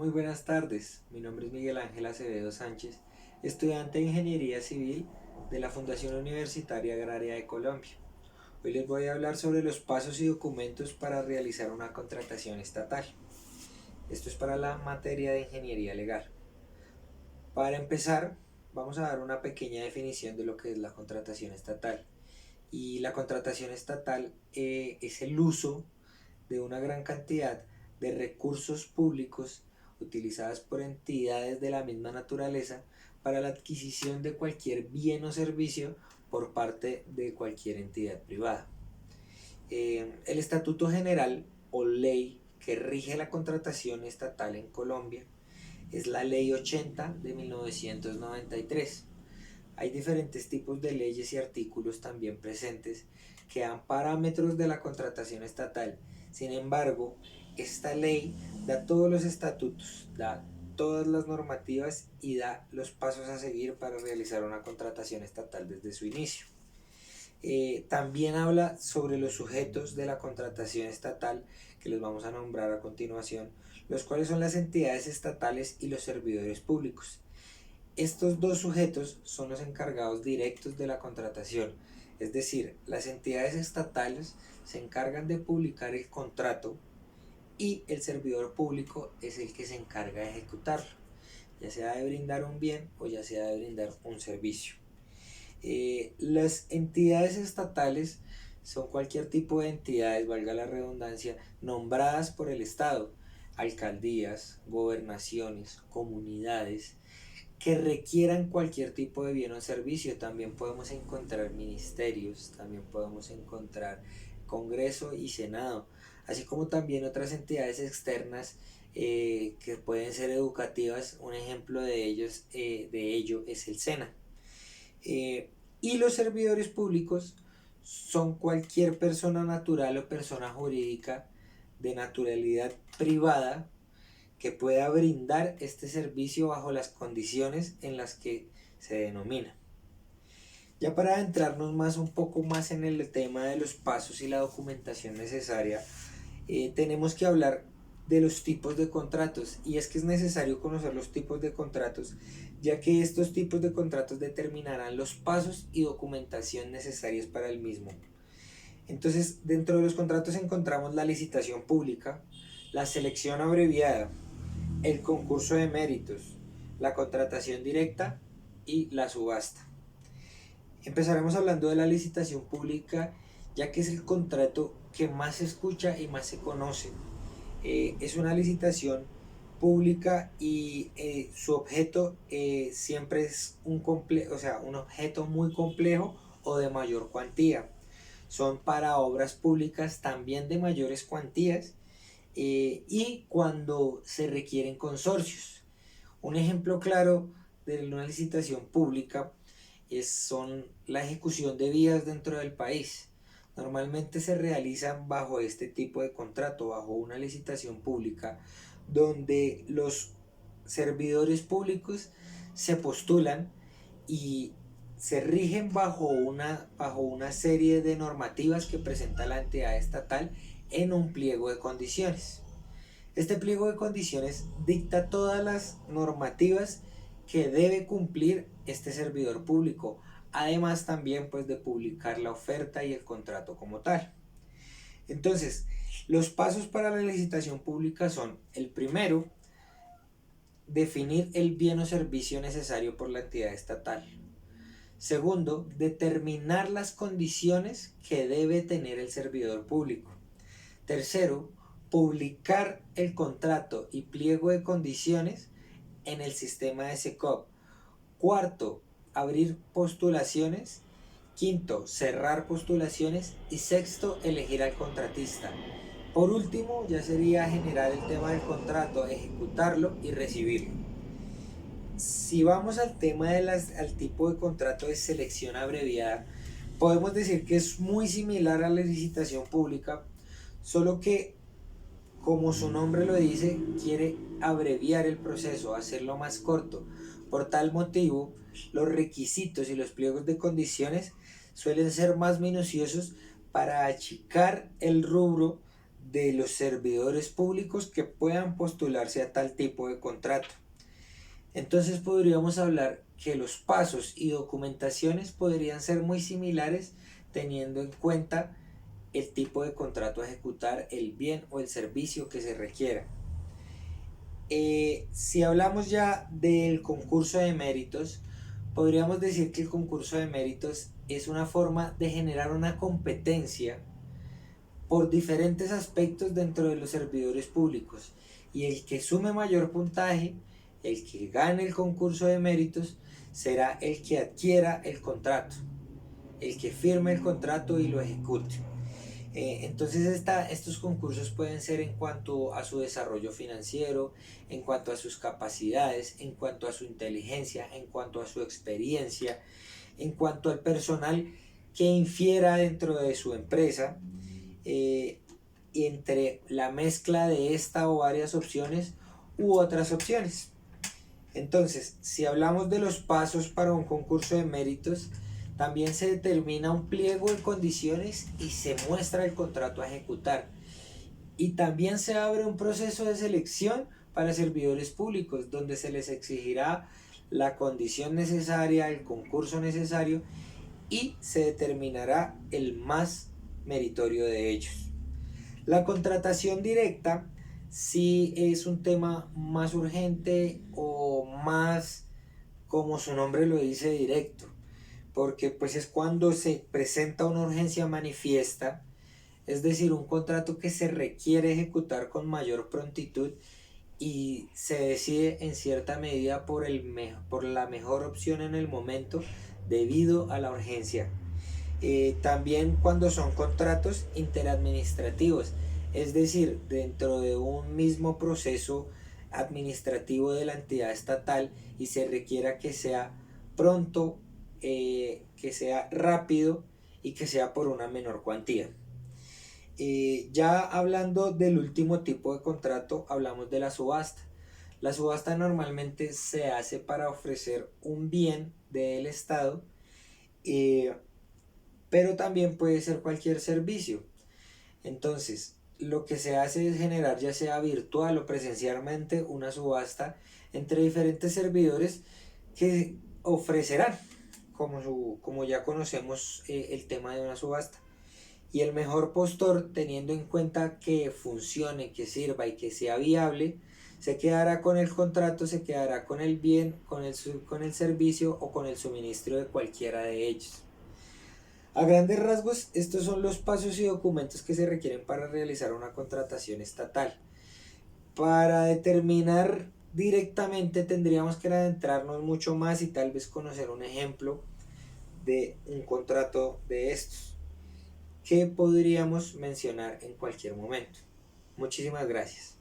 Muy buenas tardes, mi nombre es Miguel Ángel Acevedo Sánchez, estudiante de Ingeniería Civil de la Fundación Universitaria Agraria de Colombia. Hoy les voy a hablar sobre los pasos y documentos para realizar una contratación estatal. Esto es para la materia de Ingeniería Legal. Para empezar, vamos a dar una pequeña definición de lo que es la contratación estatal. Y la contratación estatal es el uso de una gran cantidad de recursos públicos utilizadas por entidades de la misma naturaleza para la adquisición de cualquier bien o servicio por parte de cualquier entidad privada. El Estatuto General o ley que rige la contratación estatal en Colombia es la Ley 80 de 1993. Hay diferentes tipos de leyes y artículos también presentes que dan parámetros de la contratación estatal. Sin embargo, esta ley da todos los estatutos, da todas las normativas y da los pasos a seguir para realizar una contratación estatal desde su inicio. También habla sobre los sujetos de la contratación estatal, que los vamos a nombrar a continuación, los cuales son las entidades estatales y los servidores públicos. Estos dos sujetos son los encargados directos de la contratación, es decir, las entidades estatales se encargan de publicar el contrato y el servidor público es el que se encarga de ejecutarlo, ya sea de brindar un bien o ya sea de brindar un servicio. Las entidades estatales son cualquier tipo de entidades, valga la redundancia, nombradas por el Estado, alcaldías, gobernaciones, comunidades, que requieran cualquier tipo de bien o servicio. También podemos encontrar ministerios, también podemos encontrar Congreso y Senado, así como también otras entidades externas que pueden ser educativas. Un ejemplo de ello es el SENA. Y los servidores públicos son cualquier persona natural o persona jurídica de naturalidad privada que pueda brindar este servicio bajo las condiciones en las que se denomina. Ya para adentrarnos un poco más en el tema de los pasos y la documentación necesaria, tenemos que hablar de los tipos de contratos, y es que es necesario conocer los tipos de contratos, ya que estos tipos de contratos determinarán los pasos y documentación necesarios para el mismo. Entonces, dentro de los contratos encontramos la licitación pública, la selección abreviada, el concurso de méritos, la contratación directa y la subasta. Empezaremos hablando de la licitación pública, ya que es el contrato que más se escucha y más se conoce. Es una licitación pública y su objeto siempre es un objeto muy complejo o de mayor cuantía. Son para obras públicas también de mayores cuantías, y cuando se requieren consorcios. Un ejemplo claro de una licitación pública son la ejecución de vías dentro del país. Normalmente se realizan bajo este tipo de contrato, bajo una licitación pública, donde los servidores públicos se postulan y se rigen bajo una serie de normativas que presenta la entidad estatal en un pliego de condiciones. Este pliego de condiciones dicta todas las normativas que debe cumplir este servidor público, además también pues de publicar la oferta y el contrato como tal. Entonces, los pasos para la licitación pública son: el primero, definir el bien o servicio necesario por la entidad estatal. Segundo, determinar las condiciones que debe tener el servidor público. Tercero, publicar el contrato y pliego de condiciones en el sistema de SECOP. Cuarto, abrir postulaciones. Quinto, cerrar postulaciones. Y sexto, elegir al contratista. Por último, ya sería generar el tema del contrato, ejecutarlo y recibirlo. Si vamos al tema al tipo de contrato de selección abreviada, podemos decir que es muy similar a la licitación pública, solo que, como su nombre lo dice, quiere abreviar el proceso, hacerlo más corto. Por tal motivo, los requisitos y los pliegos de condiciones suelen ser más minuciosos para achicar el rubro de los servidores públicos que puedan postularse a tal tipo de contrato. Entonces podríamos hablar que los pasos y documentaciones podrían ser muy similares teniendo en cuenta el tipo de contrato a ejecutar, el bien o el servicio que se requiera. Si hablamos ya del concurso de méritos, podríamos decir que el concurso de méritos es una forma de generar una competencia por diferentes aspectos dentro de los servidores públicos, y el que sume mayor puntaje, el que gane el concurso de méritos, será el que adquiera el contrato, el que firme el contrato y lo ejecute. Entonces estos concursos pueden ser en cuanto a su desarrollo financiero, en cuanto a sus capacidades, en cuanto a su inteligencia, en cuanto a su experiencia, en cuanto al personal que infiera dentro de su empresa, y entre la mezcla de esta o varias opciones u otras opciones. Entonces, si hablamos de los pasos para un concurso de méritos, también se determina un pliego de condiciones y se muestra el contrato a ejecutar. Y también se abre un proceso de selección para servidores públicos, donde se les exigirá la condición necesaria, el concurso necesario, y se determinará el más meritorio de ellos. La contratación directa sí es un tema más urgente o más, como su nombre lo dice, directo, porque pues es cuando se presenta una urgencia manifiesta, es decir, un contrato que se requiere ejecutar con mayor prontitud y se decide en cierta medida por la mejor opción en el momento debido a la urgencia. También cuando son contratos interadministrativos, es decir, dentro de un mismo proceso administrativo de la entidad estatal y se requiera que sea pronto, que sea rápido y que sea por una menor cuantía. Ya hablando del último tipo de contrato, hablamos de la subasta. La subasta normalmente se hace para ofrecer un bien del Estado, pero también puede ser cualquier servicio. Entonces, lo que se hace es generar, ya sea virtual o presencialmente, una subasta entre diferentes servidores que ofrecerán, como ya conocemos, el tema de una subasta. Y el mejor postor, teniendo en cuenta que funcione, que sirva y que sea viable, se quedará con el contrato, se quedará con el bien, con el servicio o con el suministro de cualquiera de ellos. A grandes rasgos, estos son los pasos y documentos que se requieren para realizar una contratación estatal. Para determinar directamente tendríamos que adentrarnos mucho más y tal vez conocer un ejemplo de un contrato de estos que podríamos mencionar en cualquier momento. Muchísimas gracias.